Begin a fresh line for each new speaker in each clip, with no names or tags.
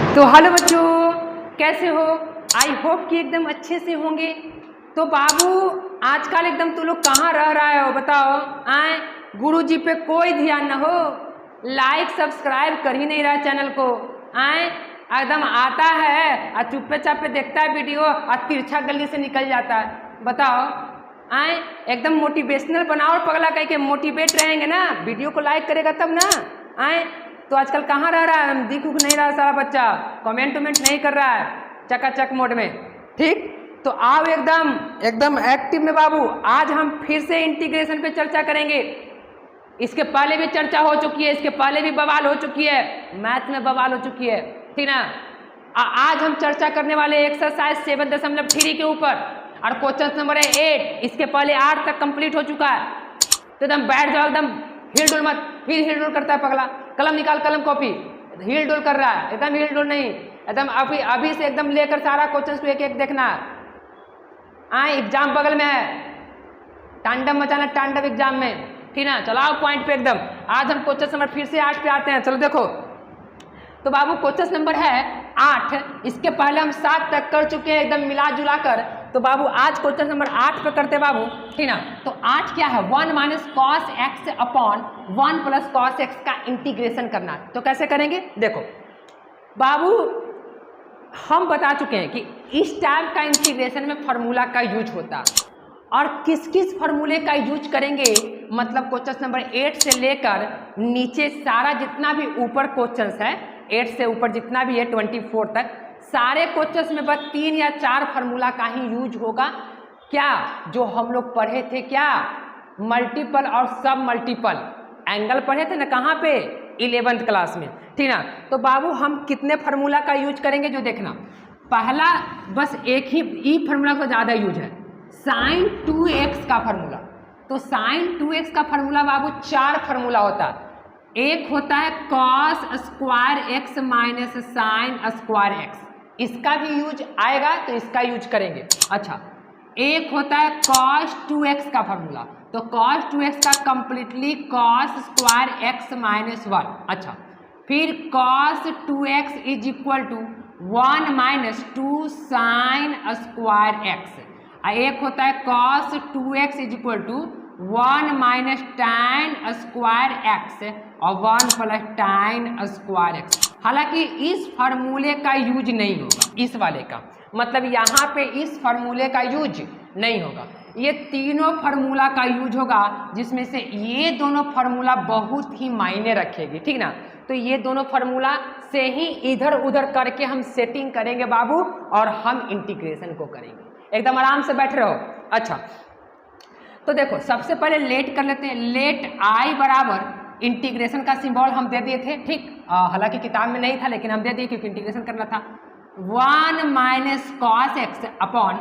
तो हेलो बच्चों, कैसे हो? आई होप कि एकदम अच्छे से होंगे। तो बाबू आजकल एकदम तू लोग कहाँ रह रहे हो बताओ? आए गुरुजी पे कोई ध्यान न हो, लाइक सब्सक्राइब कर ही नहीं रहा चैनल को। आए एकदम आता है और चुप्पे चापे देखता है वीडियो और तिरछा गली से निकल जाता है। बताओ आए एकदम मोटिवेशनल बनाओ, पगला कह के मोटिवेट रहेंगे ना, वीडियो को लाइक करेगा तब ना। आए तो आजकल कहाँ रह रहा है? दिख नहीं रहा सारा बच्चा, कमेंट वमेंट नहीं कर रहा है, चकाचक मोड में। ठीक, तो आओ एकदम एकदम एक्टिव में बाबू। आज हम फिर से इंटीग्रेशन पे चर्चा करेंगे। इसके पहले भी चर्चा हो चुकी है, इसके पहले भी बवाल हो चुकी है, मैथ में बवाल हो चुकी है, ठीक ना। आज हम चर्चा करने वाले एक्सरसाइज 7.3 के ऊपर और क्वेश्चन नंबर है 8। इसके पहले 8 तक कंप्लीट हो चुका है। तो एकदम बैठ जाओ, एकदम हिल डुल मत। फिर हिल डुल करता है पगला, कलम निकाल, कलम कॉपी, हिल डुल कर रहा है। एकदम हिल डुल नहीं, एकदम अभी से एकदम लेकर सारा क्वेश्चन को एक एक देखना है। एग्जाम बगल में है, तांडव मचाना तांडव एग्जाम में, ठीक ना। चलाओ पॉइंट पे एकदम। आज हम क्वेश्चन नंबर फिर से 8 पे आते हैं। चलो देखो, तो बाबू क्वेश्चन नंबर है 8। इसके पहले हम 7 तक कर चुके हैं एकदम मिला जुला कर। तो बाबू आज क्वेश्चन नंबर 8 पे करते बाबू, ठीक ना। तो 8 क्या है? 1 minus cos x upon 1 plus cos x का इंटीग्रेशन करना है। तो कैसे करेंगे देखो बाबू, हम बता चुके हैं कि इस टाइप का इंटीग्रेशन में फार्मूला का यूज होता है। और किस किस फार्मूले का यूज करेंगे, मतलब क्वेश्चन नंबर 8 से लेकर नीचे सारा जितना भी ऊपर क्वेश्चंस है, 8 से ऊपर जितना भी है 24 तक, सारे क्वेश्चंस में बस 3 या 4 फार्मूला का ही यूज होगा। क्या? जो हम लोग पढ़े थे, क्या? मल्टीपल और सब मल्टीपल एंगल पढ़े थे ना, कहाँ पे? 11th क्लास में, ठीक ना। तो बाबू हम कितने फार्मूला का यूज करेंगे जो देखना। पहला बस एक ही फार्मूला को ज़्यादा यूज है, sin 2x का फार्मूला। तो sin 2x का फार्मूला बाबू 4 फार्मूला होता है। एक होता है cos square x minus sine square x, इसका भी यूज आएगा तो इसका यूज करेंगे। अच्छा, एक होता है cos 2x का फार्मूला। तो cos 2x का completely cos square x minus 1। अच्छा, फिर cos 2x is equal to 1 minus 2 sine square x। एक होता है cos 2x is equal to 1 minus tan square x और 1 प्लस tan स्क्वायर x। हालांकि इस फार्मूले का यूज नहीं होगा, इस वाले का मतलब यहाँ पे इस फार्मूले का यूज नहीं होगा। ये तीनों फार्मूला का यूज होगा, जिसमें से ये दोनों फार्मूला बहुत ही मायने रखेगी, ठीक ना। तो ये दोनों फार्मूला से ही इधर उधर करके हम सेटिंग करेंगे बाबू, और हम इंटीग्रेशन को करेंगे। एकदम आराम से बैठ रहो। अच्छा, तो देखो सबसे पहले लेट कर लेते हैं। लेट आई बराबर इंटीग्रेशन का सिंबल हम दे दिए थे, ठीक। हालांकि किताब में नहीं था, लेकिन हम दे दिए क्योंकि इंटीग्रेशन करना था। 1 minus cos x upon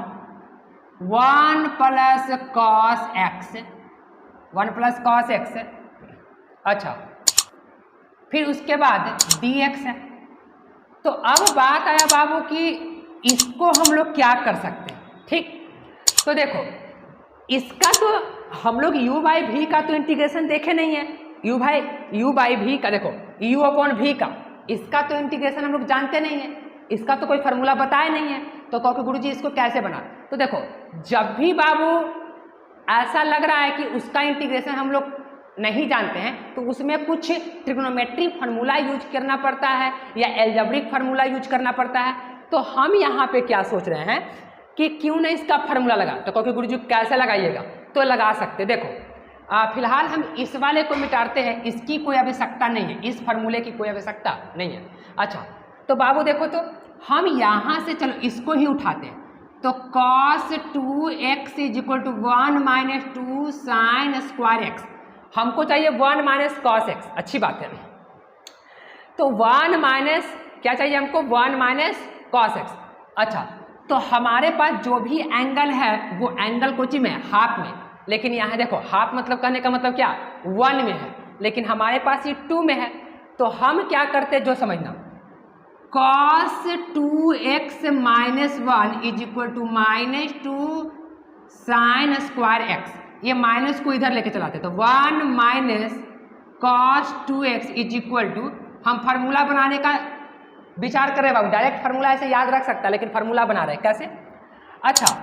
1 plus cos x, 1 plus cos x. अच्छा, फिर उसके बाद dx है। तो अब बात आया बाबू कि इसको हम लोग क्या कर सकते हैं, ठीक। तो देखो इसका तो हम लोग u बाई वी का तो इंटीग्रेशन देखे नहीं है। u बाई वी का देखो, u अपॉन वी का, इसका तो इंटीग्रेशन हम लोग जानते नहीं है, इसका तो कोई फार्मूला बताया नहीं है। तो कहो कि गुरुजी इसको कैसे बना। तो देखो जब भी बाबू ऐसा लग रहा है कि उसका इंटीग्रेशन हम लोग नहीं जानते हैं, तो उसमें कुछ ट्रिग्नोमेट्री फार्मूला यूज करना पड़ता है या एल्जेब्रिक फार्मूला यूज करना पड़ता है। तो हम यहाँ पे क्या सोच रहे हैं कि क्यों नहीं इसका फार्मूला लगा। तो कहो कि गुरुजी कैसे लगाइएगा, तो लगा सकते। देखो फिलहाल हम इस वाले को मिटाते हैं, इसकी कोई आवश्यकता नहीं है, इस फार्मूले की कोई आवश्यकता नहीं है। अच्छा, तो बाबू देखो, तो हम यहाँ से चलो इसको ही उठाते हैं। तो cos 2x is equal to 1 minus 2 sine square X. हमको चाहिए 1 माइनस कॉस एक्स, अच्छी बात है। तो 1 माइनस क्या चाहिए हमको? 1 माइनस कॉस एक्स। अच्छा, तो हमारे पास जो भी एंगल है वो एंगल कुछ में हाफ में, लेकिन यहाँ देखो हाफ मतलब कहने का मतलब क्या? 1 में है, लेकिन हमारे पास ये 2 में है। तो हम क्या करते जो समझना, cos 2x minus 1 is equal to minus 2 sine square X. ये माइनस को इधर लेके चलाते, तो 1 minus cos 2x is equal to, हम फार्मूला बनाने का विचार कर रहे हैं बाबू, डायरेक्ट फार्मूला ऐसे याद रख सकता है लेकिन फार्मूला बना रहे हैं कैसे। अच्छा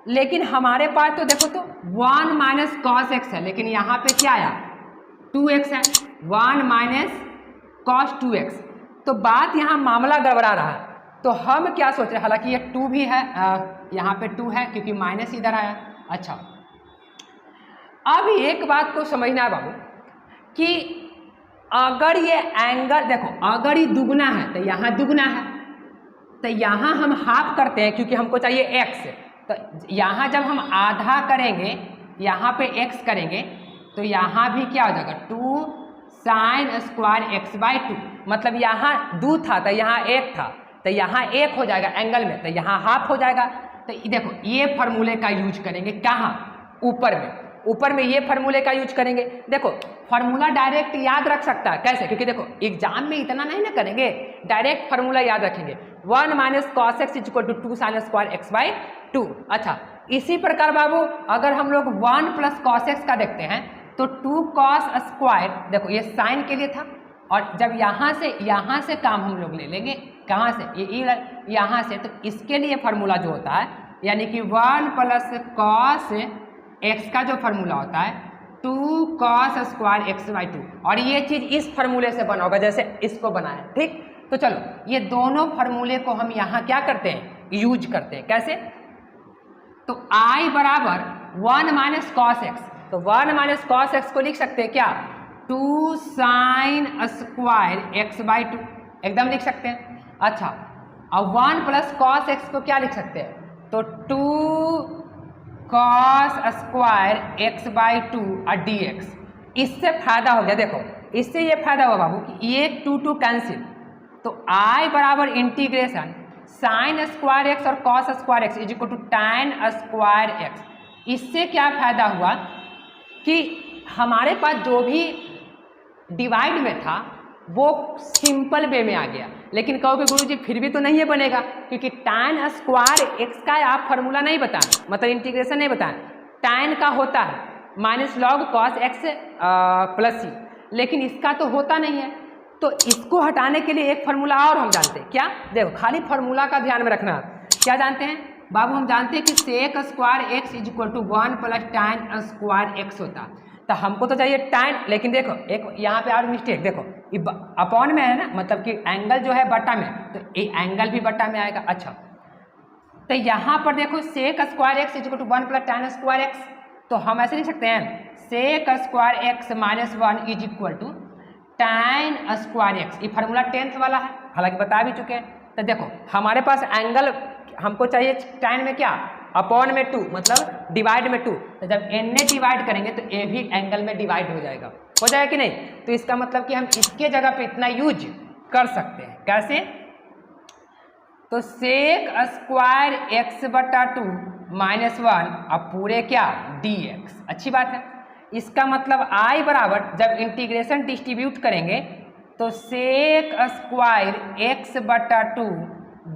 लेकिन हमारे पास तो देखो तो 1 माइनस कॉस एक्स है, लेकिन यहाँ पे क्या आया 2x है, 1 माइनस कॉस 2x। तो बात यहाँ मामला गड़बड़ा रहा है। तो हम क्या सोच रहे हैं, हालांकि ये 2 भी है, यहाँ पे 2 है क्योंकि माइनस इधर आया। अच्छा अब एक बात को समझना है बाबू कि अगर ये एंगल देखो, अगर ये दुगना है तो यहाँ दुगना है, तो यहाँ हम हाफ करते हैं क्योंकि हमको चाहिए x। तो यहाँ जब हम आधा करेंगे, यहाँ पे x करेंगे, तो यहाँ भी क्या हो जाएगा 2 साइन स्क्वायर एक्स बाई 2। मतलब यहाँ 2 था तो यहाँ 1 था, तो यहाँ 1 हो जाएगा एंगल में, तो यहाँ हाफ हो जाएगा। तो देखो ये फार्मूले का यूज करेंगे कहाँ, ऊपर में ये फार्मूले का यूज करेंगे। देखो फार्मूला डायरेक्ट याद रख सकता है कैसे, क्योंकि देखो एग्जाम में इतना नहीं ना करेंगे, डायरेक्ट फार्मूला याद रखेंगे 1 minus cos X is equal to 2 sine square x by 2। अच्छा इसी प्रकार बाबू अगर हम लोग 1 प्लस कॉस एक्स का देखते हैं तो 2 कॉस स्क्वायर, देखो ये साइन के लिए था, और जब यहाँ से काम हम लोग ले लेंगे, कहाँ से ये यहाँ से, तो इसके लिए फार्मूला जो होता है यानी कि 1 प्लस कॉस एक्स का जो फार्मूला होता है 2 कॉस स्क्वायर एक्स बाई 2, और ये चीज़ इस फार्मूले से बना होगा जैसे इसको बनाया। ठीक, तो चलो ये दोनों फार्मूले को हम यहाँ क्या करते हैं, यूज करते हैं कैसे। तो I बराबर 1 माइनस कॉस एक्स, तो 1 माइनस कॉस एक्स को लिख सकते हैं क्या 2 साइन स्क्वायर एक्स बाई 2, एकदम लिख सकते हैं। अच्छा अब 1 प्लस कॉस एक्स को क्या लिख सकते हैं, तो 2 कॉस स्क्वायर एक्स बाई 2 और डी एक्स। इससे फायदा हो गया, देखो इससे ये फायदा हुआ बाबू कि ये 2 कैंसिल, तो I बराबर इंटीग्रेशन साइन स्क्वायर एक्स और cos square X is equal to tan square X. इससे क्या फायदा हुआ कि हमारे पास जो भी डिवाइड में था वो सिंपल वे में आ गया। लेकिन कहोगे गुरुजी फिर भी तो नहीं है बनेगा, क्योंकि टैन स्क्वायर एक्स का आप फार्मूला नहीं बताएं, मतलब इंटीग्रेशन नहीं बताएं। टैन का होता है minus log cos x plus c, लेकिन इसका तो होता नहीं है। तो इसको हटाने के लिए एक फार्मूला और हम जानते हैं क्या, देखो खाली फार्मूला का ध्यान में रखना। क्या जानते हैं बाबू, हम जानते हैं कि sec square X is equal to 1 plus tan square X होता। तो हमको तो चाहिए टैन, लेकिन देखो एक यहाँ पे और मिस्टेक, देखो अपॉन में है ना, मतलब कि एंगल जो है बट्टा में, तो ये एंगल भी बट्टा में आएगा। अच्छा तो यहाँ पर देखो sec square X is equal to 1 plus tan square X, तो हम ऐसे लिख सकते हैं sec square X minus 1 is equal to tan square X. ये फार्मूला 10th वाला है, हालांकि बता भी चुके हैं। तो देखो हमारे पास एंगल हमको चाहिए टैन में क्या, अपॉन में 2, मतलब डिवाइड में 2। तो जब n ने डिवाइड करेंगे तो a भी एंगल में डिवाइड हो जाएगा कि नहीं। तो इसका मतलब कि हम इसके जगह पे इतना यूज कर सकते हैं कैसे, तो सेक स्क्वायर एक्स बटा 2 माइनस 1 अब पूरे क्या dx। अच्छी बात है, इसका मतलब I बराबर जब इंटीग्रेशन डिस्ट्रीब्यूट करेंगे तो सेक स्क्वायर एक्स बटा 2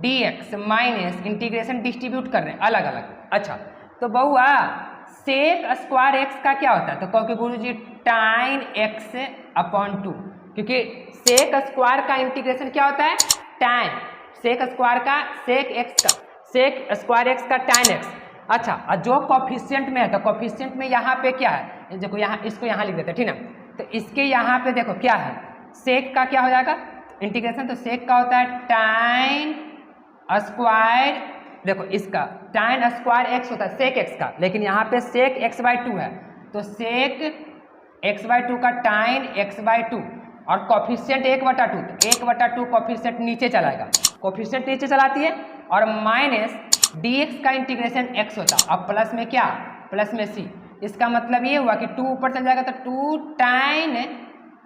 dx माइनस इंटीग्रेशन डिस्ट्रीब्यूट कर रहे हैं अलग अलग। अच्छा तो बहुआ सेक स्क्वायर एक्स का क्या होता है, तो कहोगे गुरुजी टाइन एक्स अपॉन 2, क्योंकि सेक स्क्वायर का इंटीग्रेशन क्या होता है टैन, सेक स्क्वायर का सेक एक्स का सेक स्क्वायर एक्स का टैन एक्स। अच्छा और जो कॉफिशिएंट में है तो कॉफिशिएंट में यहाँ पे क्या है, देखो यहाँ इसको यहाँ लिख देते हैं ठीक ना। तो इसके यहाँ पे देखो क्या है, सेक का क्या हो जाएगा इंटीग्रेशन, तो सेक का होता है टाइन स्क्वायर, देखो इसका टाइन स्क्वायर एक्स होता है सेक एक्स का, लेकिन यहाँ पे सेक एक्स बाई 2 है, तो सेक एक्स बाई 2 का टाइन एक्स बाई 2 और कॉफिशिएंट 1/2, तो 1/2 कॉफिशिएंट नीचे चलाएगा, कॉफिशिएंट नीचे चलाती है, और माइनस dx का इंटीग्रेशन x होता, अब प्लस में क्या प्लस में c। इसका मतलब ये हुआ कि 2 ऊपर चल जाएगा तो 2 tan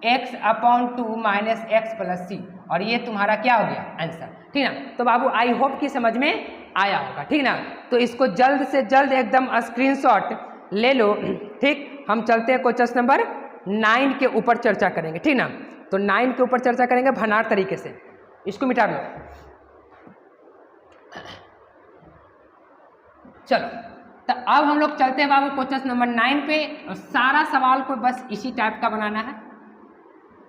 x upon 2 minus x plus c, और ये तुम्हारा क्या हो गया आंसर, ठीक ना। तो बाबू आई होप कि समझ में आया होगा, ठीक ना। तो इसको जल्द से जल्द एकदम स्क्रीनशॉट ले लो, ठीक। हम चलते हैं क्वेश्चन नंबर 9 के ऊपर चर्चा करेंगे, ठीक ना। तो 9 के ऊपर चर्चा करेंगे भनार तरीके से, इसको मिटा लो। चलो तो अब हम लोग चलते हैं बाबू क्वेश्चन नंबर 9 पे, और सारा सवाल को बस इसी टाइप का बनाना है।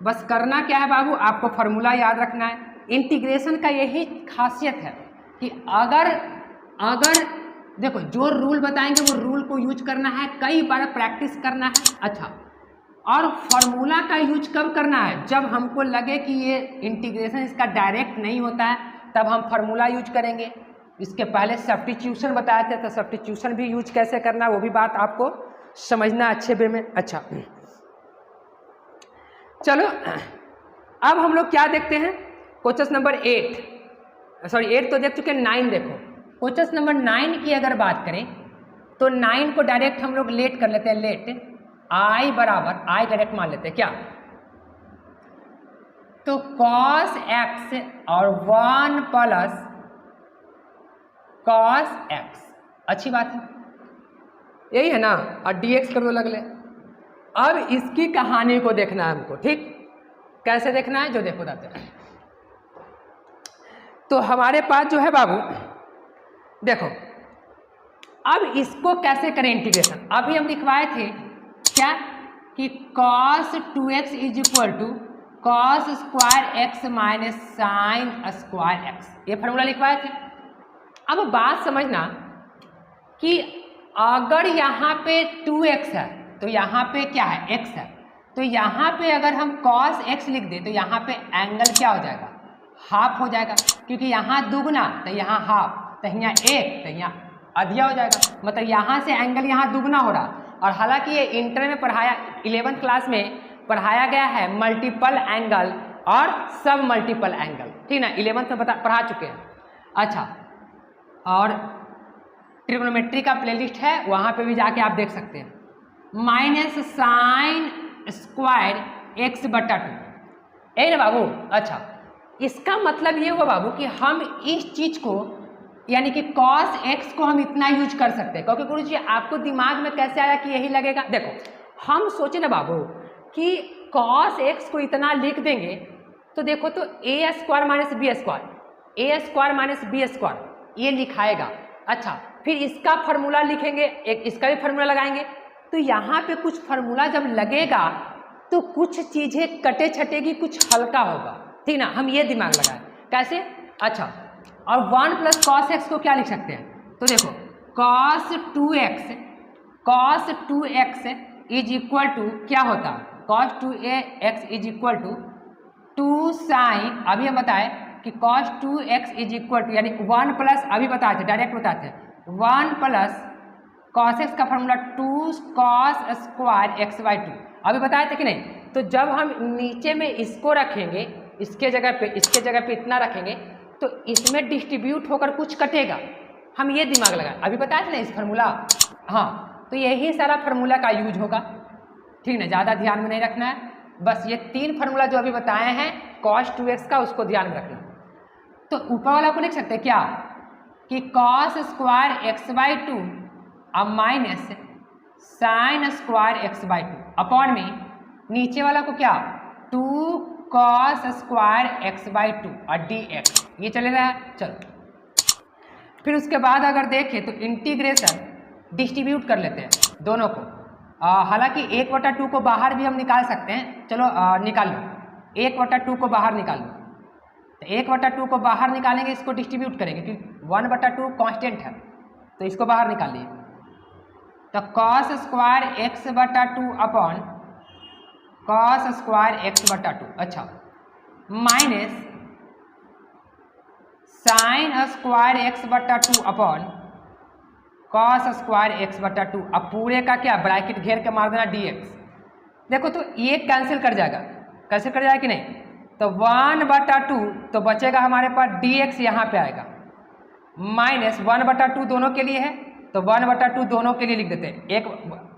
बस करना क्या है बाबू, आपको फार्मूला याद रखना है, इंटीग्रेशन का यही खासियत है कि अगर देखो जो रूल बताएंगे वो रूल को यूज करना है, कई बार प्रैक्टिस करना है। अच्छा, और फॉर्मूला का यूज कब करना है? जब हमको लगे कि ये इंटीग्रेशन इसका डायरेक्ट नहीं होता है, तब हम फार्मूला यूज करेंगे। इसके पहले सब्स्टिट्यूशन बताए थे, तो सब्स्टिट्यूशन भी यूज कैसे करना है वो भी बात आपको समझना अच्छे वे में। अच्छा चलो अब हम लोग क्या देखते हैं, क्वेश्चन नंबर 8 तो देख चुके हैं, 9 देखो। क्वेश्चन नंबर 9 की अगर बात करें तो 9 को डायरेक्ट हम लोग लेट कर लेते हैं। लेट आई बराबर आई डायरेक्ट मान लेते हैं क्या, तो cos x और 1 प्लस cos x, अच्छी बात है, यही है ना, और dx कर दो लगले। अब इसकी कहानी को देखना है हमको, ठीक, कैसे देखना है जो देखो बताते हैं। तो हमारे पास जो है बाबू देखो, अब इसको कैसे करें इंटीग्रेशन। अभी हम लिखवाए थे क्या कि cos 2x is equal to cos square X minus sine square X, ये फॉर्मूला लिखवाए थे। अब बात समझना कि अगर यहाँ पे 2x है तो यहाँ पे क्या है, x है, तो यहाँ पे अगर हम cos x लिख दें तो यहाँ पे एंगल क्या हो जाएगा, हाफ हो जाएगा, क्योंकि यहाँ दुगना तो यहाँ हाफ, तो यहाँ एक तो यहाँ आधिया हो जाएगा, मतलब यहाँ से एंगल यहाँ दुगना हो रहा। और हालांकि ये इंटर में पढ़ाया, 11th क्लास में पढ़ाया गया है मल्टीपल एंगल और सब मल्टीपल एंगल, ठीक ना, 11th में पढ़ा चुके हैं। अच्छा, और ट्रिग्नोमेट्री का प्लेलिस्ट है, वहाँ पे भी जाके आप देख सकते हैं। माइनस साइन स्क्वायर एक्स बटा 2, ए ना बाबू। अच्छा, इसका मतलब ये हुआ बाबू कि हम इस चीज़ को यानी कि cos x को हम इतना यूज कर सकते हैं, क्योंकि गुरुजी आपको दिमाग में कैसे आया कि यही लगेगा। देखो हम सोचे ना बाबू कि cos x को इतना लिख देंगे तो देखो तो a square minus b square, A square minus b square ये लिखाएगा। अच्छा, फिर इसका फार्मूला लिखेंगे, एक इसका भी फार्मूला लगाएंगे, तो यहाँ पे कुछ फार्मूला जब लगेगा तो कुछ चीज़ें कटे छटेगी, कुछ हल्का होगा, ठीक ना, हम ये दिमाग लगाए कैसे। अच्छा, और 1 प्लस cos x को क्या लिख सकते हैं, तो देखो cos 2x is equal to क्या होता है, cos 2x is equal to 2 sine, अभी हम बताए कि cos 2x is equal to यानी 1 प्लस, अभी बताए थे डायरेक्ट बताते हैं, 1 प्लस cos x का formula 2 cos square x by 2, अभी बताए थे कि नहीं। तो जब हम नीचे में इसको रखेंगे, इसके जगह पे इतना रखेंगे तो इसमें डिस्ट्रीब्यूट होकर कुछ कटेगा, हम ये दिमाग लगाए, अभी बताया था ना इस फार्मूला। हाँ, तो यही सारा फार्मूला का यूज होगा, ठीक ना, ज़्यादा ध्यान में नहीं रखना है, बस ये 3 फार्मूला जो अभी बताए हैं cos 2x का, उसको ध्यान में रखना। तो ऊपर वाला को लिख सकते हैं क्या कि cos स्क्वायर एक्स बाई 2 अब minus sine square x by 2 upon में नीचे वाला को क्या 2 cos स्क्वायर एक्स बाई 2 और dx, ये चले रहा है। चलो फिर उसके बाद अगर देखें तो इंटीग्रेशन डिस्ट्रीब्यूट कर लेते हैं दोनों को, हालांकि 1/2 को बाहर भी हम निकाल सकते हैं, चलो निकाल लो, 1/2 को बाहर निकाल लो, तो 1/2 को बाहर निकालेंगे, इसको डिस्ट्रीब्यूट करेंगे क्योंकि 1/2 कांस्टेंट है, तो इसको बाहर निकालिए, तो cos स्क्वायर एक्स बटा 2 अपॉन cos स्क्वायर एक्स बटा 2, अच्छा, माइनस साइन स्क्वायर एक्स बटा 2 अपॉन cos स्क्वायर एक्स बटा 2, अब पूरे का क्या ब्रैकेट घेर के मार देना dx। देखो तो ये कैंसिल कर जाएगा, कैंसिल कर जाएगा कि नहीं, तो 1/2 तो बचेगा हमारे पास dx, यहाँ पे आएगा माइनस 1/2 दोनों के लिए है, तो 1/2 दोनों के लिए लिख देते हैं। एक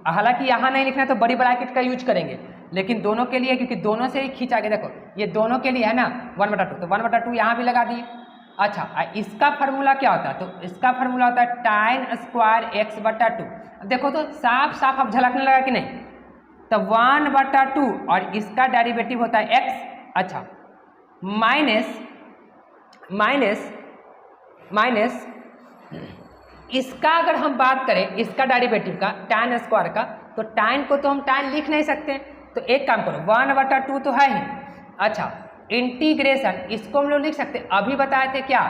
हालांकि यहाँ नहीं लिखना है तो बड़ी ब्रैकेट का यूज करेंगे, लेकिन दोनों के लिए क्योंकि दोनों से ही खींचा गया, देखो ये दोनों के लिए है ना 1/2, तो 1/2 यहाँ भी लगा दिए। अच्छा, इसका फार्मूला क्या होता है, तो इसका फार्मूला होता है टाइन स्क्वायर एक्स बटा 2। देखो तो साफ साफ अब झलकने लगा कि नहीं, तो 1/2 और इसका डेरिवेटिव होता है x, अच्छा, माइनस इसका अगर हम बात करें इसका डेरिवेटिव का tan स्क्वायर का, तो tan को तो हम tan लिख नहीं सकते, तो एक काम करो 1/2 तो है ही, अच्छा इंटीग्रेशन इसको हम लोग लिख सकते हैं, अभी बताए थे क्या,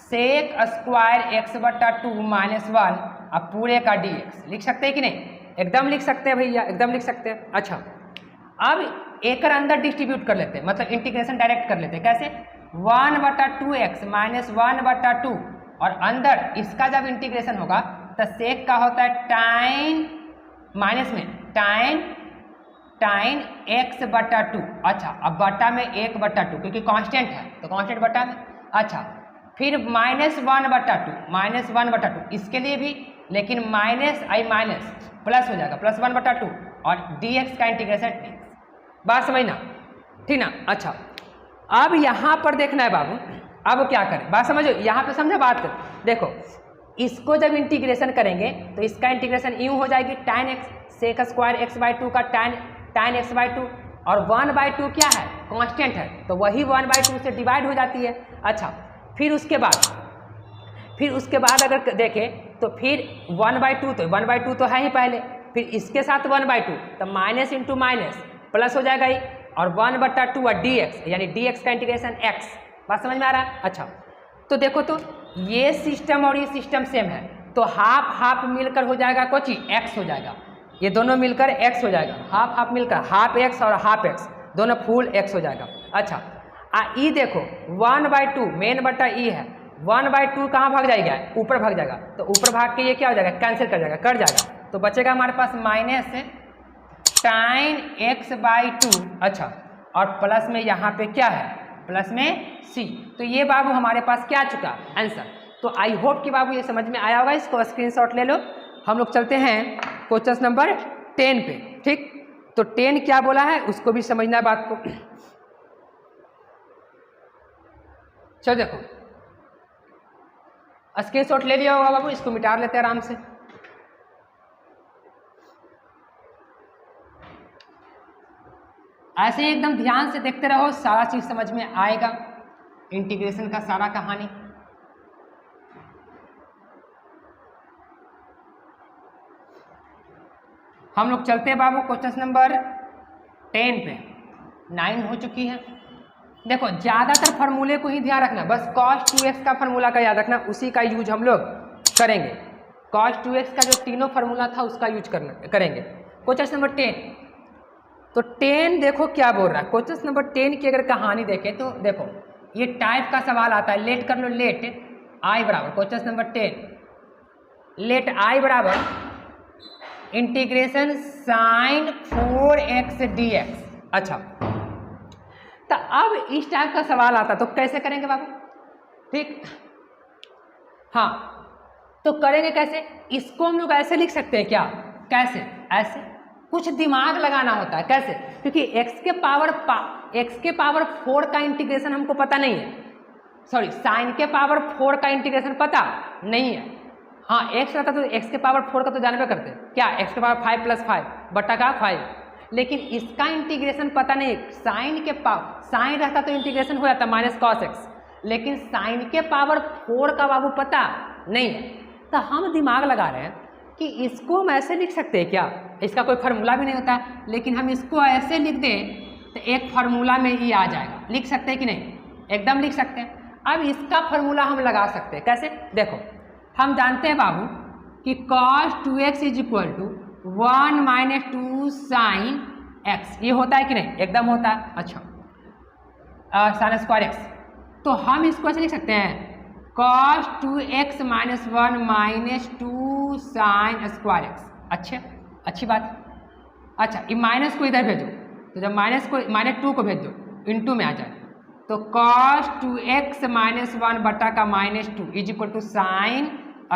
सेक स्क्वायर एक्स बटा 2 माइनस 1 अब पूरे का dx लिख सकते हैं कि नहीं, एकदम लिख सकते हैं भैया, एकदम लिख सकते हैं। अच्छा अब एक अंदर डिस्ट्रीब्यूट कर लेते हैं, मतलब इंटीग्रेशन डायरेक्ट कर लेते हैं, कैसे 1 बटा 2x माइनस 1 बटा 2 और अंदर इसका जब इंटीग्रेशन होगा तो सेक का होता है टाइन माइनस में टाइन x बटा 2। अच्छा अब बटा में 1 बटा 2 क्योंकि कांस्टेंट है तो कांस्टेंट बटा में। अच्छा फिर माइनस 1 बटा 2 इसके लिए भी, लेकिन माइनस आई माइनस प्लस हो जाएगा प्लस 1 बटा 2 और dx का इंटीग्रेशन dx। बात समझना ठीक ना। अच्छा अब यहाँ पर देखना है बाबू, अब क्या करें, बात समझो, यहाँ पे समझा बात। देखो इसको जब इंटीग्रेशन करेंगे तो इसका इंटीग्रेशन यूँ हो जाएगी tan x sec square x by 2 का टाइन एक्स बाई 2 और 1/2 क्या है, कांस्टेंट है, तो वही 1/2 से डिवाइड हो जाती है। अच्छा फिर उसके बाद अगर देखें तो फिर 1/2 तो है ही पहले, फिर इसके साथ 1/2 तो माइनस इंटू माइनस प्लस हो जाएगा ही, और 1/2 और dx यानी dx का इंटीग्रेशन x। बात समझ में आ रहा है। अच्छा तो देखो तो ये सिस्टम और ये सिस्टम सेम है, तो हाफ हाफ मिलकर हो जाएगा कोची x हो जाएगा, ये दोनों मिलकर x हो जाएगा, हाफ हाफ मिलकर हाफ x और हाफ x दोनों फुल x हो जाएगा। अच्छा ई देखो 1/2 मेन बटा ई है, 1/2 कहाँ भाग जाएगा, ऊपर भाग जाएगा, तो ऊपर भाग के ये क्या हो जाएगा, कैंसिल कर जाएगा, कट जाएगा, तो बचेगा हमारे पास माइनस टाइन x बाई 2। अच्छा और प्लस में यहाँ पे क्या है, प्लस में c, तो ये बाबू हमारे पास क्या आ चुका आंसर। तो आई होप कि बाबू ये समझ में आया होगा, इसको स्क्रीनशॉट ले लो। हम लोग चलते हैं क्वेश्चन नंबर 10 पे, ठीक। तो 10 क्या बोला है उसको भी समझना है बात को। चलो देखो स्क्रीनशॉट ले लिया होगा बाबू, इसको मिटा लेते हैं आराम से। ऐसे ही एकदम ध्यान से देखते रहो, सारा चीज समझ में आएगा, इंटीग्रेशन का सारा कहानी। हम लोग चलते हैं बाबू क्वेश्चन नंबर 10 पे, 9 हो चुकी है। देखो ज़्यादातर फार्मूले को ही ध्यान रखना, बस cos 2x का फार्मूला का याद रखना, उसी का यूज हम लोग करेंगे। cos 2x का जो तीनों फार्मूला था उसका यूज करेंगे। क्वेश्चन नंबर 10, तो 10 देखो क्या बोल रहा है। क्वेश्चन नंबर 10 की अगर कहानी देखें तो देखो ये टाइप का सवाल आता है, लेट कर लो, लेट आई बराबर, क्वेश्चन नंबर 10 लेट आई बराबर इंटीग्रेशन साइन 4x dx। अच्छा तो अब इस टाइप का सवाल आता तो कैसे करेंगे बाबू, ठीक। हाँ तो करेंगे कैसे, इसको हम लोग ऐसे लिख सकते हैं क्या, कैसे, ऐसे कुछ दिमाग लगाना होता है, कैसे, क्योंकि x के पावर 4 का इंटीग्रेशन हमको पता नहीं है, सॉरी साइन के पावर 4 का इंटीग्रेशन पता नहीं है। हाँ x रहता तो x के पावर 4 का तो जानबे करते क्या, x के पावर 5 + 5 बटा का 5, लेकिन इसका इंटीग्रेशन पता नहीं। साइन के पावर, साइन रहता तो इंटीग्रेशन हो जाता माइनस cos x, लेकिन साइन के पावर 4 का बाबू पता नहीं है। तो हम दिमाग लगा रहे हैं कि इसको हम ऐसे लिख सकते हैं क्या, इसका कोई फार्मूला भी नहीं होता, लेकिन हम इसको ऐसे लिख दें तो एक फार्मूला में ही आ जाएगा। लिख सकते हैं कि नहीं, एकदम लिख सकते हैं। अब इसका फार्मूला हम लगा सकते हैं कैसे, देखो हम जानते हैं बाबू कि cos 2x = 1 - 2 sin x, ये होता है कि नहीं, एकदम होता है। अच्छा sin स्क्वायर x, तो हम इसको ऐसे लिख सकते हैं cos 2x - 1 - 2 sin square x। अच्छा अच्छी बात। अच्छा ये माइनस को इधर भेजो, तो जब -2 को भेज दो इंटू में आ जाए, तो cos 2x - 1 बटा का -2 = sin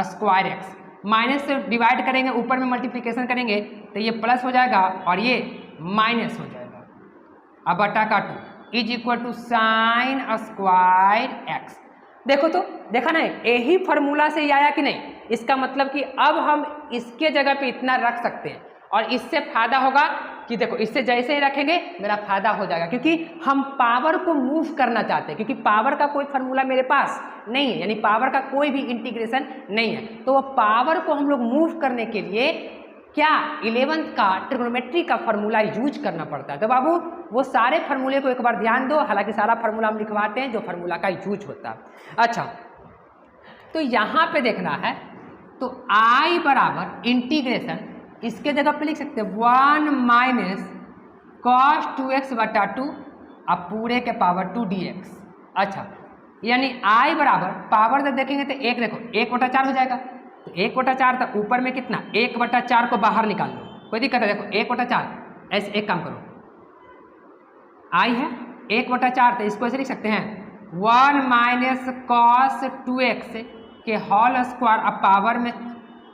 स्क्वायर x। माइनस से डिवाइड करेंगे, ऊपर में मल्टीप्लिकेशन करेंगे तो ये प्लस हो जाएगा और ये माइनस हो जाएगा, अब बटा का 2 = sin स्क्वायर x। देखो तो देखा ना, यही फार्मूला से ही आया कि नहीं। इसका मतलब कि अब हम इसके जगह पे इतना रख सकते हैं और इससे फायदा होगा कि देखो इससे जैसे ही रखेंगे मेरा फायदा हो जाएगा, क्योंकि हम पावर को मूव करना चाहते हैं, क्योंकि पावर का कोई फार्मूला मेरे पास नहीं है, यानी पावर का कोई भी इंटीग्रेशन नहीं है। तो वो पावर को हम लोग मूव करने के लिए क्या 11th का ट्रिग्नोमेट्री का फॉर्मूला यूज करना पड़ता है। तो बाबू वो सारे फार्मूले को एक बार ध्यान दो, हालांकि सारा फार्मूला हम लिखवाते हैं जो फार्मूला का यूज होता है। अच्छा, तो यहाँ पे देखना है, तो I बराबर इंटीग्रेशन, इसके जगह पे लिख सकते हैं 1 माइनस cos 2x बटा 2 अब पूरे के पावर 2 dx। अच्छा, यानी I बराबर पावर जब देखेंगे तो एक देखो 1/4 हो जाएगा, तो 1/4 था, ऊपर में कितना 1/4 को बाहर निकाल लो, कोई दिक्कत है। देखो 1/4, ऐसे एक काम करो, I है 1/4, तो इसको ऐसे लिख सकते हैं 1 माइनस cos 2x के होल स्क्वायर, अब पावर में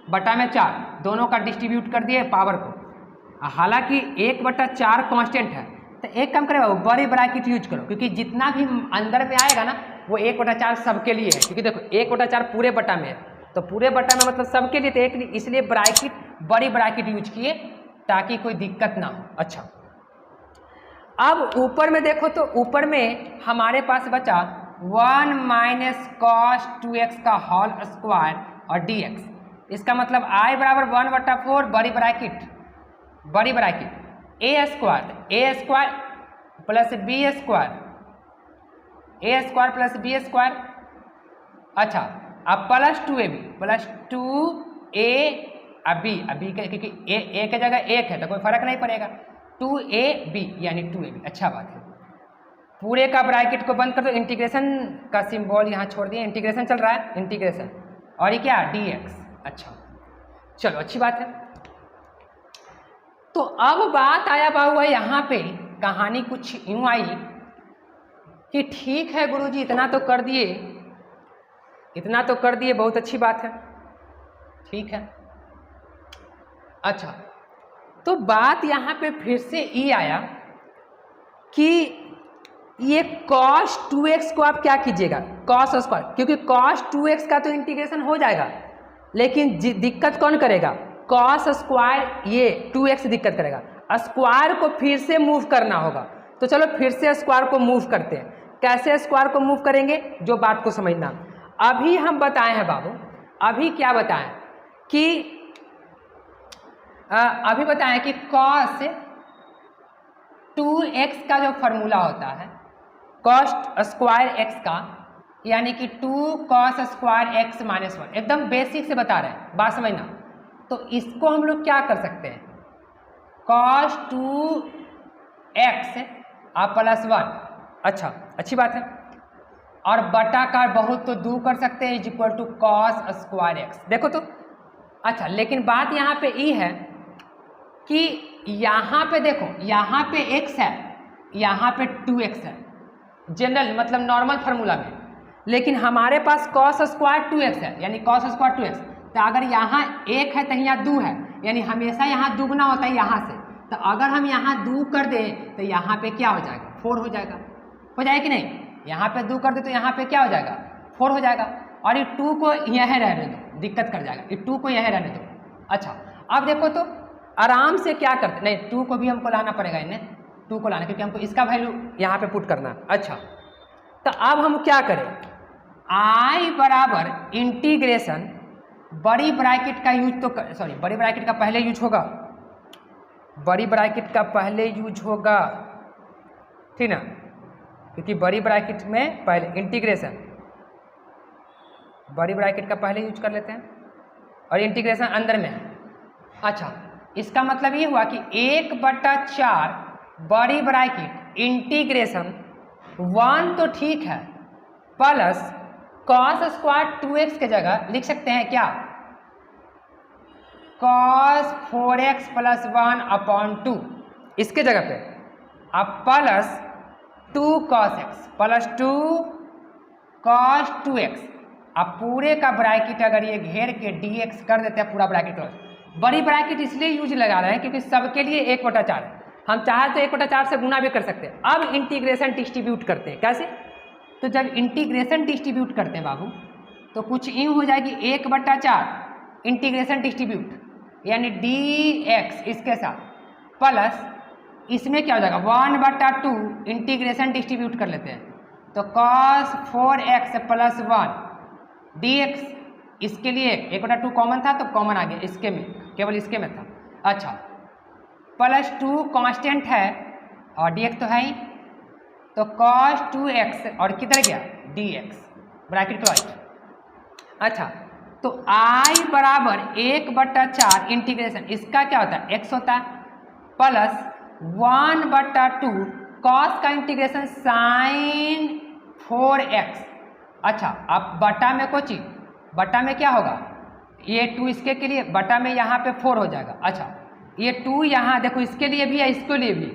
बटा में 4 दोनों का डिस्ट्रीब्यूट कर दिए पावर को। हालांकि 1/4 कांस्टेंट है, तो एक काम करेगा वो बड़ी ब्रैकेट यूज करो, क्योंकि जितना भी अंदर में आएगा ना वो 1/4 सबके लिए है, क्योंकि देखो 1/4 पूरे बटा में है, तो पूरे बटा में मतलब सबके लिए, तो एक इसलिए ब्रैकेट बड़ी ब्रैकेट यूज किए ताकि कोई दिक्कत ना हो। अच्छा, अब ऊपर में देखो, तो ऊपर में हमारे पास बचा 1 माइनस cos 2x का होल स्क्वायर और dx, इसका मतलब I बराबर 1/4 बड़ी bracket a square plus b square, a square plus b square. अच्छा, अब प्लस 2ab प्लस 2a अब b, क्योंकि a के जगह 1 है तो कोई फर्क नहीं पड़ेगा, 2ab यानी 2ab। अच्छा बात है, पूरे का ब्रैकेट को बंद कर दो, इंटीग्रेशन का सिंबल यहाँ छोड़ दिए, इंटीग्रेशन चल रहा है, इंटीग्रेशन, और ये क्या dx। अच्छा चलो अच्छी बात है। तो अब बात आया बाबू यहाँ पे, कहानी कुछ यूं आई कि ठीक है गुरुजी इतना तो कर दिए, बहुत अच्छी बात है, ठीक है। अच्छा, तो बात यहाँ पे फिर से ये आया कि ये cos 2x को आप क्या कीजिएगा, cos स्क्वायर, क्योंकि cos 2x का तो इंटीग्रेशन हो जाएगा, लेकिन दिक्कत कौन करेगा, cos स्क्वायर, ये 2x दिक्कत करेगा, स्क्वायर को फिर से मूव करना होगा। तो चलो फिर से स्क्वायर को मूव करते हैं, कैसे स्क्वायर को मूव करेंगे जो बात को समझना। अभी हम बताए हैं बाबू, अभी क्या बताएं कि अभी बताएं कि cos 2x का जो फॉर्मूला होता है cos स्क्वायर x का, यानी कि 2 cos स्क्वायर x माइनस 1, एकदम बेसिक से बता रहे हैं, बात समझना। तो इसको हम लोग क्या कर सकते हैं, cos 2x प्लस 1, अच्छा अच्छी बात है, और बटा का बहुत तो दूर कर सकते हैं, is equal to cos square x। देखो तो अच्छा, लेकिन बात यहाँ पे ये है कि यहाँ पे देखो, यहाँ पे x है, यहाँ पे 2x है, जनरल मतलब नॉर्मल फार्मूला में, लेकिन हमारे पास cos स्क्वायर 2x है, यानी cos स्क्वायर 2x, तो अगर यहाँ 1 है तो यहाँ 2 है, यानी हमेशा यहाँ दुगना होता है यहाँ से, तो अगर हम यहाँ 2 कर दें तो यहाँ पे क्या हो जाएगा, 4 हो जाएगा, हो जाएगा कि नहीं, यहाँ पे 2 कर दे तो यहाँ पे क्या हो जाएगा, 4 हो जाएगा, और ये 2 को यहीं रहने दो, दिक्कत कर जाएगा, ये 2 को यहीं रहने दो। अच्छा, अब देखो तो आराम से क्या करते, नहीं 2 को भी हमको लाना पड़ेगा, इन्हें 2 को लाना, क्योंकि हमको इसका वैल्यू यहाँ पे पुट करना। अच्छा, तो अब हम क्या करें, I बराबर इंटीग्रेशन, बड़ी ब्रैकेट का यूज तो सॉरी बड़ी ब्रैकेट का पहले यूज होगा, बड़ी ब्रैकेट का पहले यूज होगा, ठीक ना, क्योंकि बड़ी ब्रैकेट में पहले इंटीग्रेशन, बड़ी ब्रैकेट का पहले यूज कर लेते हैं, और इंटीग्रेशन अंदर में है। अच्छा, इसका मतलब ये हुआ कि 1/4 बड़ी ब्रैकेट इंटीग्रेशन 1 तो ठीक है, प्लस cos स्क्वायर 2x के जगह लिख सकते हैं क्या, cos 4x प्लस 1/2, इसके जगह पे अब plus 2 cos x plus 2 cos 2x, अब पूरे का ब्रैकेट अगर ये घेर के dx कर देते हैं पूरा ब्रैकेट। बड़ी ब्रैकेट इसलिए यूज लगा रहे हैं क्योंकि सबके लिए 1/4 है, हम चाहे तो 1/4 से गुना भी कर सकते हैं। अब इंटीग्रेशन डिस्ट्रीब्यूट करते हैं, कैसे, तो जब इंटीग्रेशन डिस्ट्रीब्यूट करते हैं बाबू, तो कुछ यूँ हो जाएगी 1/4 इंटीग्रेशन डिस्ट्रीब्यूट, यानी dx इसके साथ, प्लस इसमें क्या हो जाएगा 1/2 इंटीग्रेशन डिस्ट्रीब्यूट कर लेते हैं, तो cos 4x प्लस 1 dx, इसके लिए 1/2 कॉमन था तो कॉमन आ गया, इसके में केवल इसके में था, अच्छा +2 कांस्टेंट है और dx तो है ही, तो cos 2x और किधर गया dx, ब्रैकेट क्लोज। अच्छा तो I बराबर 1/4 इंटीग्रेशन, इसका क्या होता है x होता है, प्लस 1/2 cos का इंटीग्रेशन sin 4x। अच्छा अब बटा में कोई चीज, बटा में क्या होगा, ये 2 इसके के लिए, बटा में यहाँ पे 4 हो जाएगा। अच्छा ये 2 यहाँ देखो इसके लिए भी है इसके लिए भी,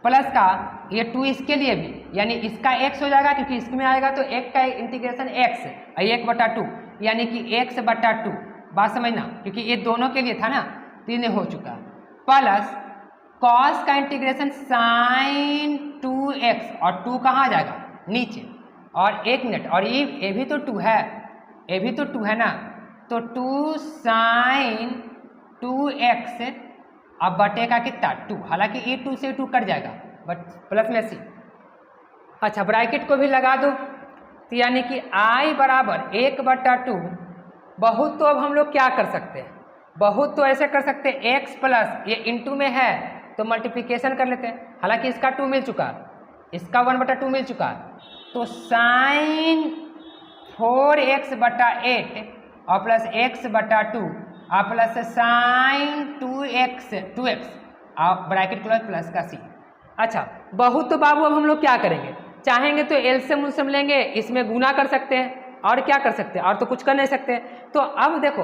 प्लस का ये 2 इसके लिए भी, यानी इसका x हो जाएगा क्योंकि इसमें आएगा तो एक का इंटीग्रेशन x 1/2 यानी कि x/2। बात समझना, क्योंकि ये दोनों के लिए था ना, 3 हो चुका, प्लस cos का इंटीग्रेशन sin 2x और 2 कहाँ आ जाएगा नीचे, और 1 मिनट, और ये भी तो 2 है, ये भी तो 2 है ना, तो 2 sin 2x अब बटेगा कितना 2, हालांकि ये 2 से 2 कट जाएगा बट प्लस में सी। अच्छा ब्रैकेट को भी लगा दो, तो यानी कि I बराबर 1/2, बहुत तो अब हम लोग क्या कर सकते हैं, बहुत तो ऐसे कर सकते हैं x प्लस ये इंटू में है तो मल्टीप्लिकेशन कर लेते हैं, हालांकि इसका 2 मिल चुका, इसका 1/2 मिल चुका, तो sin 4x/8 और प्लस x/2 और प्लस sin 2x और ब्रैकेट क्लोज प्लस का c। अच्छा बहुत तो बाबू अब हम लोग क्या करेंगे, चाहेंगे तो एलसीएम उलसीएम लेंगे, इसमें गुना कर सकते हैं और क्या कर सकते हैं, और तो कुछ कर नहीं सकते। तो अब देखो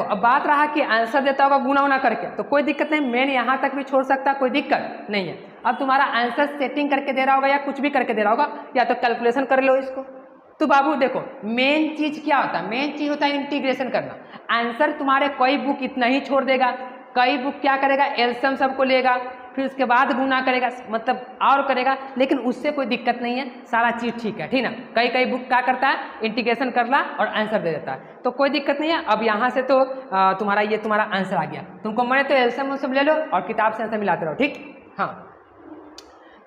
अब बात रहा कि आंसर देता होगा गुना उना करके, तो कोई दिक्कत नहीं, मेन यहाँ तक भी छोड़ सकता, कोई दिक्कत नहीं है। अब तुम्हारा आंसर सेटिंग करके दे रहा होगा या कुछ भी करके दे रहा होगा, या तो कैलकुलेशन कर लो इसको। तो बाबू देखो मेन चीज क्या होता है, मेन चीज होता है इंटीग्रेशन करना। आंसर तुम्हारे कोई बुक इतना ही छोड़ देगा, कई बुक क्या करेगा एलसीएम सबको लेगा, फिर उसके बाद गुना करेगा, मतलब और करेगा, लेकिन उससे कोई दिक्कत नहीं है, सारा चीज ठीक है, ठीक ना। कई बुक क्या करता है इंटीग्रेशन करला और आंसर दे देता है, तो कोई दिक्कत नहीं है। अब यहाँ से तो तुम्हारा आंसर आ गया, तुमको मैंने तो एलसीएम सब ले लो और किताब से आंसर मिलाते रहो, ठीक। हाँ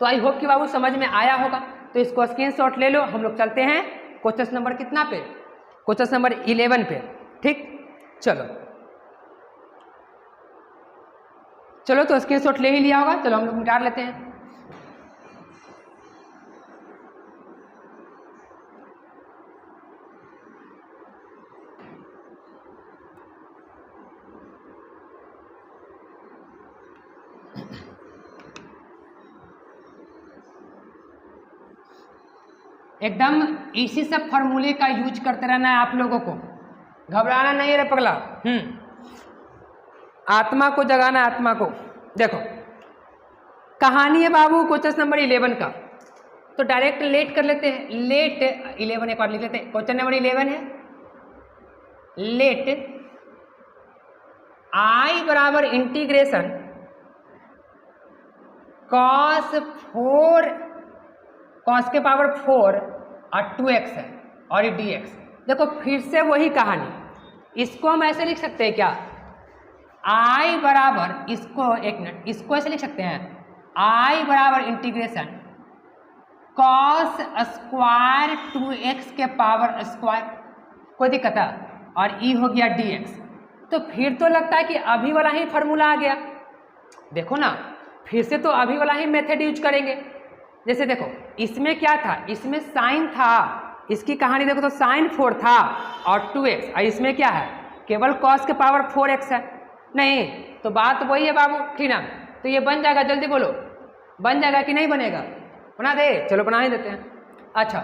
तो आई होप कि बाबू समझ में आया होगा, तो इसको स्क्रीनशॉट ले लो। हम लोग चलते हैं क्वेश्चन नंबर कितना पे, क्वेश्चन नंबर 11 पे, ठीक। चलो तो स्क्रीनशॉट ले ही लिया होगा, चलो हम लोग मिटा लेते हैं। एकदम इसी सब फॉर्मूले का यूज करते रहना है आप लोगों को, घबराना नहीं है पगला। आत्मा को जगाना, आत्मा को। देखो कहानी है बाबू क्वेश्चन नंबर 11 का, तो डायरेक्ट लेट कर लेते हैं, लेट 11 एक बार लिख लेते हैं। क्वेश्चन नंबर 11 है लेट I बराबर इंटीग्रेशन cos के पावर 4 और 2x है और ये dx। देखो फिर से वही कहानी, इसको हम ऐसे लिख सकते हैं क्या, I बराबर इसको एक मिनट, इसको ऐसे लिख सकते हैं I बराबर इंटीग्रेशन cos स्क्वायर 2x के पावर स्क्वायर, कोई दिक्कत है, और e हो गया dx। तो फिर तो लगता है कि अभी वाला ही फॉर्मूला आ गया। देखो ना फिर से तो अभी वाला ही मेथड यूज करेंगे। जैसे देखो इसमें क्या था, इसमें साइन था, इसकी कहानी देखो तो साइन 4 था और 2x, और इसमें क्या है केवल cos के पावर 4x है। नहीं तो बात वही है बाबू, ठीक ना। तो ये बन जाएगा, जल्दी बोलो बन जाएगा कि नहीं बनेगा, बना दे, चलो बना ही देते हैं। अच्छा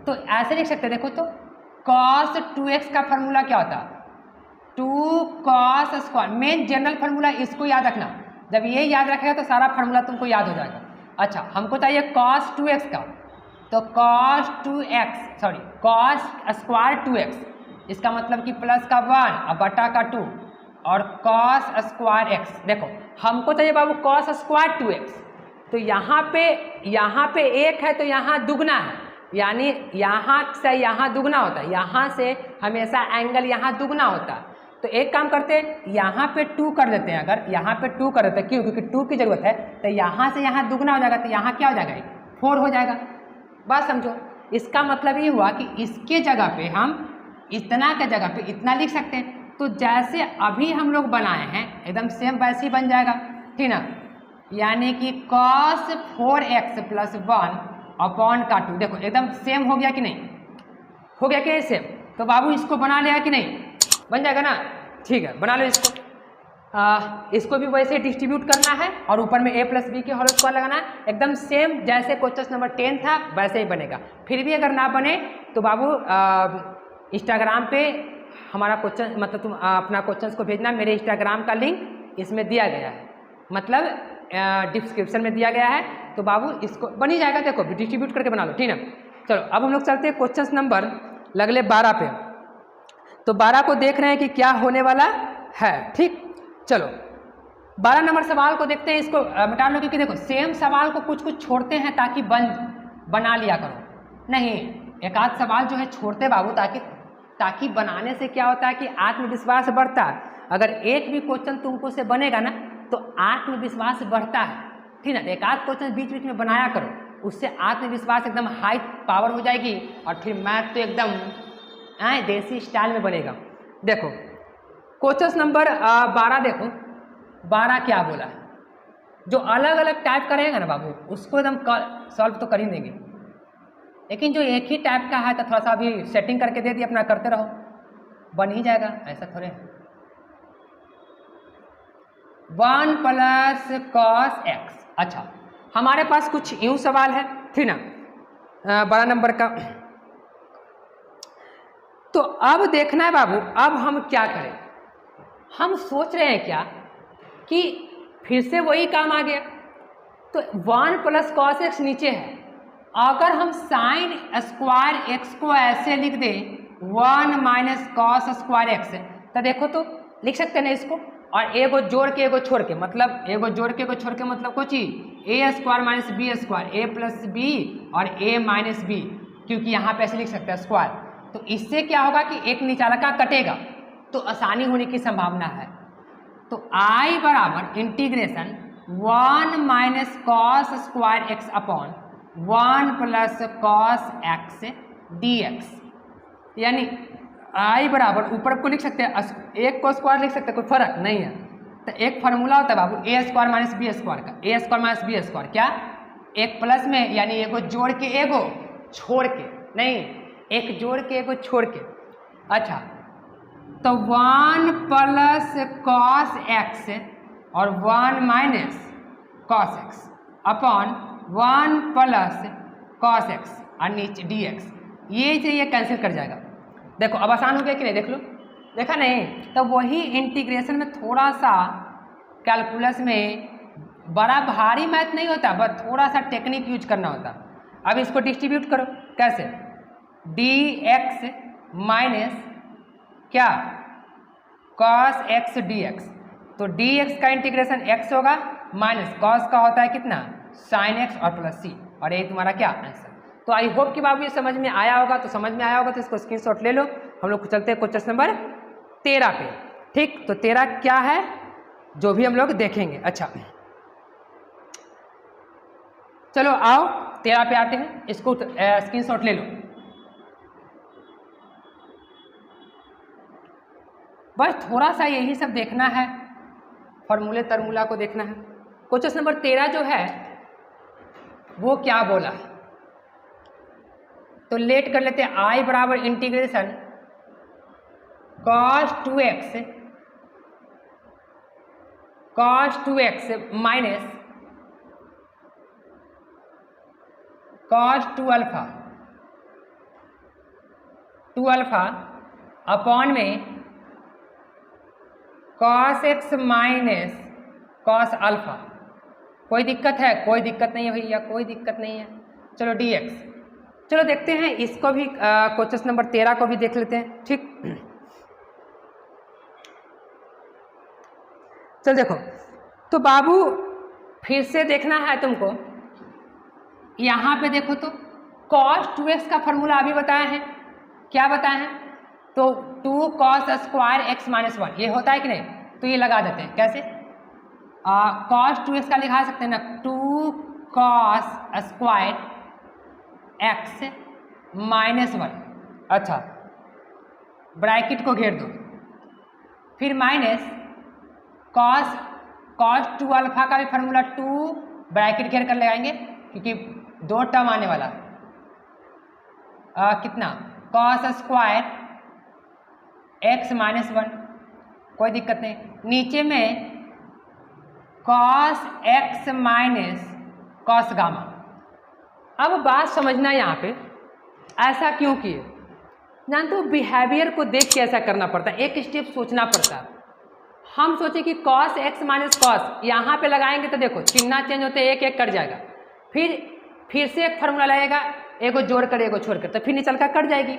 तो ऐसे लिख सकते हैं, देखो तो cos 2x का फॉर्मूला क्या होता है 2 cos square, main general formula इसको याद रखना, जब ये याद रखेगा तो सारा फार्मूला तुमको याद हो जाएगा। अच्छा हमको चाहिए cos 2x का, तो cos स्क्वायर 2x, इसका मतलब कि प्लस का 1 और बटा का 2 और cos स्क्वायर x। देखो हमको चाहिए बाबू cos स्क्वायर 2x, तो यहाँ पे एक है तो यहाँ दुगना है, यानी यहाँ से यहाँ दुगना होता है, यहाँ से हमेशा एंगल यहाँ दुगना होता है। तो एक काम करते हैं यहाँ पे 2 कर देते हैं, अगर यहाँ पे 2 कर देते हैं, क्यों, क्योंकि 2 की जरूरत है, तो यहाँ से यहाँ दुगना हो जाएगा, तो यहाँ क्या हो जाएगा 4 हो जाएगा। बात समझो, इसका मतलब ये हुआ कि इसके जगह पे हम इतना के जगह पे इतना लिख सकते हैं, तो जैसे अभी हम लोग बनाए हैं एकदम सेम वैसे ही बन जाएगा, ठीक ना। यानी कि cos 4x + 1 अपॉन का 2, देखो एकदम सेम हो गया कि नहीं, हो गया क्या सेम। तो बाबू इसको बना लिया कि नहीं, बन जाएगा ना, ठीक है बना लो इसको। इसको भी वैसे डिस्ट्रीब्यूट करना है और ऊपर में a + b के होल स्क्वायर लगाना है, एकदम सेम जैसे क्वेश्चन नंबर 10 था वैसे ही बनेगा। फिर भी अगर ना बने तो बाबू इंस्टाग्राम पे हमारा क्वेश्चन, मतलब तुम अपना क्वेश्चन को भेजना, मेरे इंस्टाग्राम का लिंक इसमें दिया गया है, मतलब डिस्क्रिप्शन में दिया गया है। तो बाबू इसको बन ही जाएगा, देखो डिस्ट्रीब्यूट करके बना लो, ठीक ना। चलो अब हम लोग चलते हैं क्वेश्चन नंबर लगले 12 पे। तो 12 को देख रहे हैं कि क्या होने वाला है, ठीक। चलो 12 नंबर सवाल को देखते हैं, इसको मिटा लो, क्योंकि देखो सेम सवाल को कुछ कुछ छोड़ते हैं ताकि बना लिया करो, नहीं एक आध सवाल जो है छोड़ते बाबू ताकि बनाने से क्या होता है कि आत्मविश्वास बढ़ता है। अगर एक भी क्वेश्चन तुमको से बनेगा ना तो आत्मविश्वास बढ़ता है, ठीक ना। एक आध क्वेश्चन बीच बीच में बनाया करो, उससे आत्मविश्वास एकदम हाई पावर हो जाएगी और फिर मैथ तो एकदम देसी स्टाइल में बनेगा। देखो क्वेश्चन नंबर 12 देखो 12 क्या बोला है। जो अलग अलग टाइप का रहेगा ना बाबू उसको एकदम सॉल्व तो कर ही देंगे, लेकिन जो एक ही टाइप का है तो थोड़ा सा अभी सेटिंग करके दे दिया, अपना करते रहो, बन ही जाएगा, ऐसा थोड़े। 1 + cos x, अच्छा हमारे पास कुछ यूं सवाल है, ठीक ना, 12 नंबर का। तो अब देखना है बाबू, अब हम क्या करें। हम सोच रहे हैं क्या कि फिर से वही काम आ गया, तो 1 + cos x नीचे है, अगर हम sin स्क्वायर x को ऐसे लिख दें 1 - cos स्क्वायर x, तो देखो तो लिख सकते हैं ना इसको, और एगो जोड़ के एगो छोड़ के, मतलब एगो जोड़ के एगो छोड़ के मतलब कुछ ही a² - b² a + b और a - b, क्योंकि यहाँ पे ऐसे लिख सकते हैं स्क्वायर। तो इससे क्या होगा कि एक निचाला का कटेगा तो आसानी होने की संभावना है। तो I बराबर integration 1 - cos square x upon 1 + cos x dx, यानी I बराबर ऊपर को लिख सकते हैं, एक को स्क्वायर लिख सकते हैं, कोई फर्क नहीं है। तो एक फार्मूला होता है बाबू a² - b² का, a² - b² क्या, एक प्लस में यानी एगो जोड़ के एगो छोड़ के, नहीं एक जोड़ के एगो छोड़ के। अच्छा तो 1 + cos x और 1 - cos x upon 1 + cos x और नीचे dx, ये से ये कैंसिल कर जाएगा। देखो अब आसान हो गया कि नहीं, देख लो, देखा नहीं। तो वही इंटीग्रेशन में थोड़ा सा कैलकुलस में बड़ा भारी मैथ नहीं होता, बस थोड़ा सा टेक्निक यूज करना होता। अब इसको डिस्ट्रीब्यूट करो, कैसे, dx माइनस क्या cos x dx, तो dx का इंटीग्रेशन x होगा माइनस cos का होता है कितना sin x और प्लस c, और ये तुम्हारा क्या आंसर। तो आई होप कि बाबू ये समझ में आया होगा, तो समझ में आया होगा तो इसको स्क्रीनशॉट ले लो। हम लोग चलते हैं क्वेश्चन नंबर 13 पे, ठीक। तो 13 क्या है जो भी हम लोग देखेंगे। अच्छा चलो आओ 13 पे आते हैं, इसको स्क्रीनशॉट ले लो। बस थोड़ा सा यही सब देखना है, फॉर्मूले तरमूला को देखना है। क्वेश्चन नंबर 13 जो है वो क्या बोला है, तो लेट कर लेते हैं। I बराबर integration cos 2x minus cos 2α upon में cos x minus cos alpha. कोई दिक्कत है, कोई दिक्कत नहीं है भैया, कोई दिक्कत नहीं है। चलो dx, चलो देखते हैं इसको भी, क्वेश्चन नंबर 13 को भी देख लेते हैं, ठीक। चल देखो, तो बाबू फिर से देखना है तुमको, यहाँ पे देखो तो cos 2x का फॉर्मूला अभी बताया है, क्या बताया है, तो 2 cos स्क्वायर x - 1 ये होता है कि नहीं, तो ये लगा देते हैं। कैसे, cos 2x का लिखा सकते हैं ना, 2 cos स्क्वायर x - 1। अच्छा ब्रैकेट को घेर दो, फिर माइनस कॉस 2 अल्फा का भी फार्मूला 2 ब्रैकेट घेर कर लगाएंगे क्योंकि 2 टर्म आने वाला कितना कॉस स्क्वायर x माइनस 1, कोई दिक्कत नहीं। नीचे में cos x minus cos gamma. अब बात समझना यहाँ पे ऐसा क्यों किए, जानते हो बिहेवियर को देख के ऐसा करना पड़ता है, एक स्टेप सोचना पड़ता है। हम सोचे कि कॉस x माइनस कॉस यहाँ पे लगाएंगे तो देखो चिन्ह चेंज होते एक एक कट जाएगा, फिर से एक फार्मूला लगेगा, एगो जोड़ कर एगो छोड़ कर, तो फिर निचल कर कट जाएगी।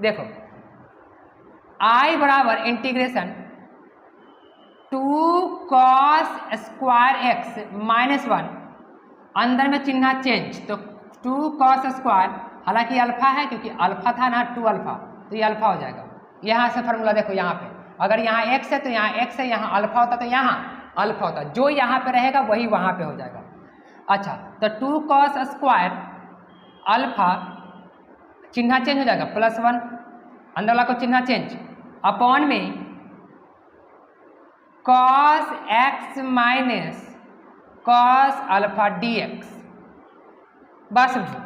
देखो I बराबर integration 2 cos square x minus 1, अंदर में चिन्ह चेंज तो 2 कॉस स्क्वायर, हालांकि अल्फा है क्योंकि अल्फा था ना 2 अल्फा, तो ये अल्फा हो जाएगा। यहाँ से फार्मूला देखो, यहाँ पे अगर यहाँ x है तो यहाँ x है, यहाँ अल्फा होता तो यहाँ अल्फा होता, जो यहाँ पे रहेगा वही वहाँ पे हो जाएगा। अच्छा तो 2 कॉस स्क्वायर अल्फा चिन्ह चेंज हो जाएगा +1, अंदर वाला को चिन्ह चेंज अपॉन में cos x minus cos alpha dx। बस समझो,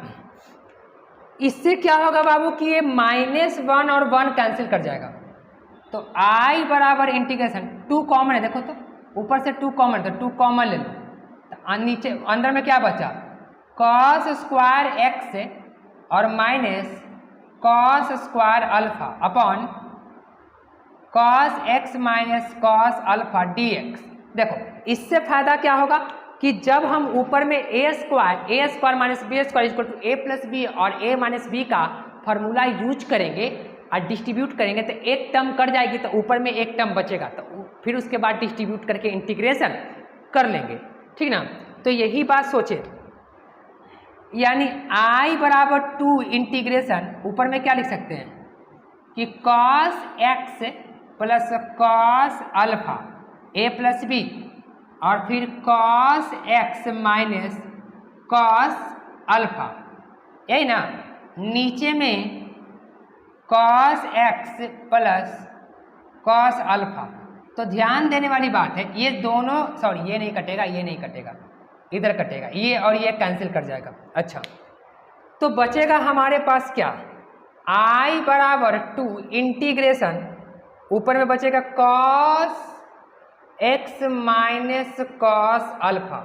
इससे क्या होगा बाबू कि ये -1 और 1 कैंसिल कर जाएगा, तो I बराबर इंटीग्रेशन 2 कॉमन है, देखो तो ऊपर से 2 कॉमन, तो 2 कॉमन ले लो, तो नीचे अंदर में क्या बचा कॉस स्क्वायर x और minus cos square alpha upon cos x minus cos alpha dx। देखो इससे फायदा क्या होगा कि जब हम ऊपर में a square minus b square equal to a plus b और a माइनस बी का फॉर्मूला यूज करेंगे और डिस्ट्रीब्यूट करेंगे तो एक टर्म कट जाएगी, तो ऊपर में एक टर्म बचेगा, तो फिर उसके बाद डिस्ट्रीब्यूट करके इंटीग्रेशन कर लेंगे, ठीक ना। तो यही बात सोचे, यानी I बराबर 2 इंटीग्रेशन ऊपर में क्या लिख सकते हैं कि cos x plus cos alpha a plus b और फिर cos x minus cos alpha, यही ना। नीचे में cos x plus cos alpha, तो ध्यान देने वाली बात है ये दोनों, सॉरी ये नहीं कटेगा, ये नहीं कटेगा, इधर कटेगा, ये और ये कैंसिल कर जाएगा। अच्छा तो बचेगा हमारे पास क्या I बराबर 2 इंटीग्रेशन ऊपर में बचेगा cos x minus cos alpha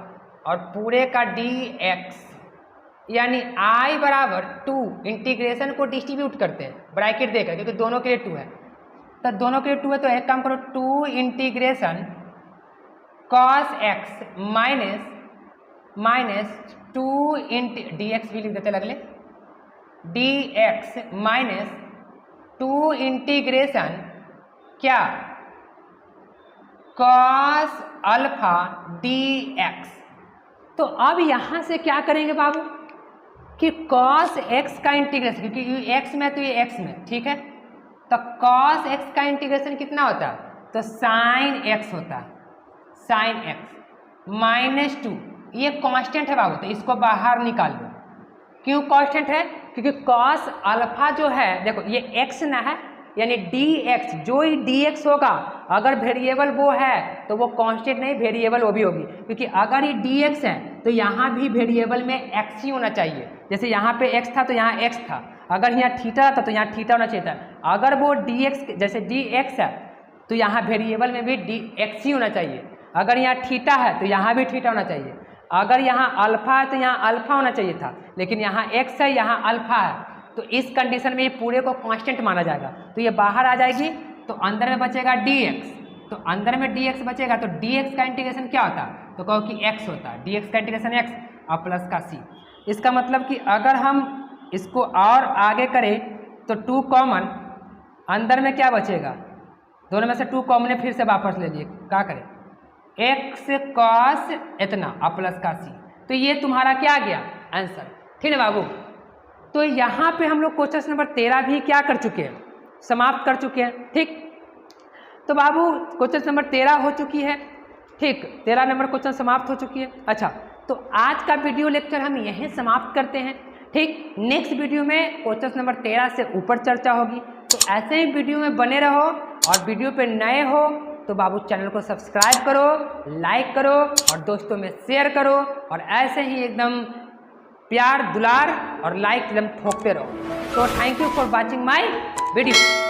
और पूरे का dx, यानी I बराबर 2 इंटीग्रेशन को डिस्ट्रीब्यूट करते हैं ब्रैकेट देकर क्योंकि दोनों के लिए 2 है, तो दोनों के लिए 2 है, तो एक काम करो 2 integration cos x minus 2 dx भी लिख देते लगले dx माइनस 2 इंटीग्रेशन क्या कॉस अल्फा dx। तो अब यहाँ से क्या करेंगे बाबू कि कॉस x का इंटीग्रेशन, क्योंकि ये x में तो ये x में, ठीक है, तो कॉस x का इंटीग्रेशन कितना होता है, तो साइन x होता है, साइन x माइनस 2, ये कांस्टेंट है बाबू, तो इसको बाहर निकाल लो। क्यों कांस्टेंट है, क्योंकि कॉस अल्फा जो है देखो ये x ना है, यानी dx, जो ही dx होगा अगर वेरिएबल वो है तो वो कांस्टेंट नहीं, वेरिएबल वो भी होगी, क्योंकि अगर ये dx है तो यहाँ भी वेरिएबल में x ही होना चाहिए। जैसे यहाँ पे x था तो यहाँ x था, अगर यहाँ थीटा था तो यहाँ थीटा होना चाहिए था। अगर वो dx जैसे dx है तो यहाँ वेरिएबल में भी dx ही होना चाहिए। अगर यहाँ थीटा है तो यहाँ भी थीटा होना चाहिए। अगर यहाँ अल्फा है तो यहाँ अल्फा होना चाहिए था, लेकिन यहाँ x है यहाँ अल्फा है, तो इस कंडीशन में ये पूरे को कांस्टेंट माना जाएगा, तो ये बाहर आ जाएगी, तो अंदर में बचेगा dx, तो अंदर में dx बचेगा, तो dx का इंटीग्रेशन क्या होता है, तो कहो कि x होता है, dx का इंटीग्रेशन x और प्लस का c। इसका मतलब कि अगर हम इसको और आगे करें तो 2 कॉमन, अंदर में क्या बचेगा, दोनों में से 2 कॉमन है, फिर से वापस ले लिए, क्या करें x cos इतना और प्लस का c, तो ये तुम्हारा क्या आ गया आंसर, ठीक है बाबू। तो यहाँ पे हम लोग क्वेश्चन नंबर 13 भी क्या कर चुके हैं, समाप्त कर चुके हैं, ठीक। तो बाबू क्वेश्चन नंबर 13 हो चुकी है, ठीक, 13 नंबर क्वेश्चन समाप्त हो चुकी है। अच्छा तो आज का वीडियो लेक्चर हम यहीं समाप्त करते हैं, ठीक। नेक्स्ट वीडियो में क्वेश्चन नंबर 13 से ऊपर चर्चा होगी, तो ऐसे ही वीडियो में बने रहो और वीडियो पे नए हो तो बाबू चैनल को सब्सक्राइब करो, लाइक करो और दोस्तों में शेयर करो और ऐसे ही एकदम प्यार दुलार और लाइक एकदम ठोकते रहो। तो thank you for watching my video.